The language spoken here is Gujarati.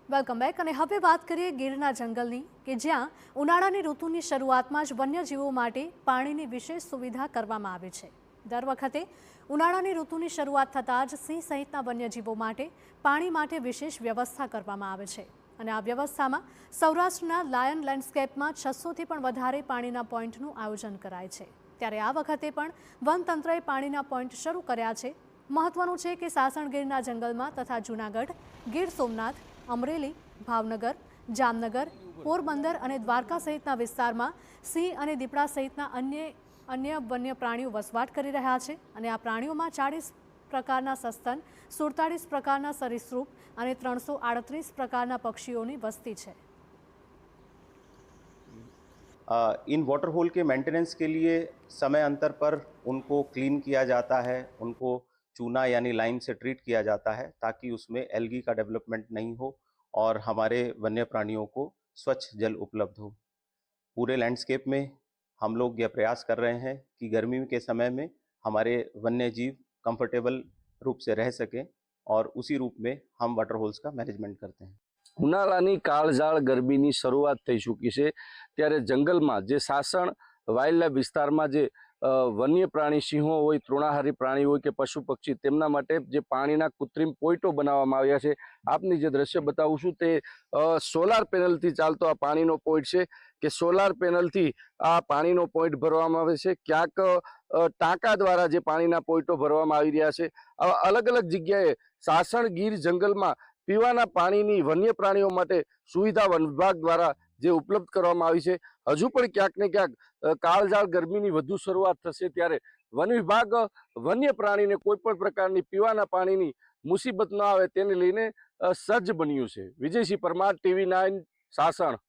વેલકમ બેક અને હવે વાત કરીએ ગીરના જંગલની કે જ્યાં ઉનાળાની ઋતુની શરૂઆતમાં જ વન્યજીવો માટે પાણીની વિશેષ સુવિધા કરવામાં આવે છે। દર વખતે ઉનાળાની ઋતુની શરૂઆત થતાં જ સિંહ સહિતના વન્યજીવો માટે પાણી માટે વિશેષ વ્યવસ્થા કરવામાં આવે છે અને આ વ્યવસ્થામાં સૌરાષ્ટ્રના લાયન લેન્ડસ્કેપમાં 600થી પણ વધારે પાણીના પોઈન્ટનું આયોજન કરાય છે। ત્યારે આ વખતે પણ વનતંત્રએ પાણીના પોઈન્ટ શરૂ કર્યા છે। મહત્વનું છે કે સાસણગીરના જંગલમાં તથા જૂનાગઢ, ગીર સોમનાથ, અમરેલી, ભાવનગર, જામનગર, પોરબંદર અને દ્વારકા સહિતના વિસ્તારમાં સિંહ અને દીપડા સહિતના અન્ય વન્ય પ્રાણીઓ વસવાટ કરી રહ્યા છે અને આ પ્રાણીઓમાં 40 પ્રકારના સસ્તન, 47 પ્રકારના સરીસૃપ અને 338 પ્રકારના પક્ષીઓની વસ્તી છે। इन वाटर होल के मेंटेनेंस के लिए समय अंतर पर उनको क्लीन किया जाता है, उनको चूना यानी लाइम से ट्रीट किया जाता है ताकि उसमें एल्गी का डेवलपमेंट नहीं हो और हमारे वन्य प्राणियों को स्वच्छ जल उपलब्ध हो। पूरे लैंडस्केप में हम लोग यह प्रयास कर रहे हैं कि गर्मी के समय में हमारे वन्य जीव कंफर्टेबल रूप से रह सकें और उसी रूप में हम वाटर होल्स का मैनेजमेंट करते हैं। ઉનાળાની કાળઝાળ ગરમીની શરૂઆત થઈ ચૂકી છે ત્યારે જંગલમાં જે સાસણ વાઇલ્ડ લાઇફ વિસ્તારમાં જે વન્ય પ્રાણી સિંહો હોય, તૃણાહારી પ્રાણી હોય કે પશુ પક્ષી તેમના માટે જે પાણીના કૃત્રિમ પોઈન્ટો બનાવવામાં આવ્યા છે। આપની જે દ્રશ્ય બતાવું છું તે સોલાર પેનલથી ચાલતો આ પાણીનો પોઈન્ટ છે કે સોલાર પેનલથી આ પાણીનો પોઈન્ટ ભરવામાં આવે છે। ક્યાંક ટાંકા દ્વારા જે પાણીના પોઈન્ટો ભરવામાં આવી રહ્યા છે। આવા અલગ અલગ જગ્યાએ સાસણ ગીર જંગલમાં પીવાના પાણીની વન્ય પ્રાણીઓ માટે સુવિધા વન વિભાગ દ્વારા જે ઉપલબ્ધ કરવામાં આવી છે। હજુ પણ ક્યાંક ને ક્યાંક કાળઝાળ ગરમીની વધુ શરૂઆત થશે ત્યારે વન વિભાગ વન્ય પ્રાણીને કોઈ પણ પ્રકારની પીવાના પાણીની મુસીબત ન આવે તેને લઈને સજ્જ બન્યું છે। વિજયસિંહ પરમાર, TV9 સાસણ।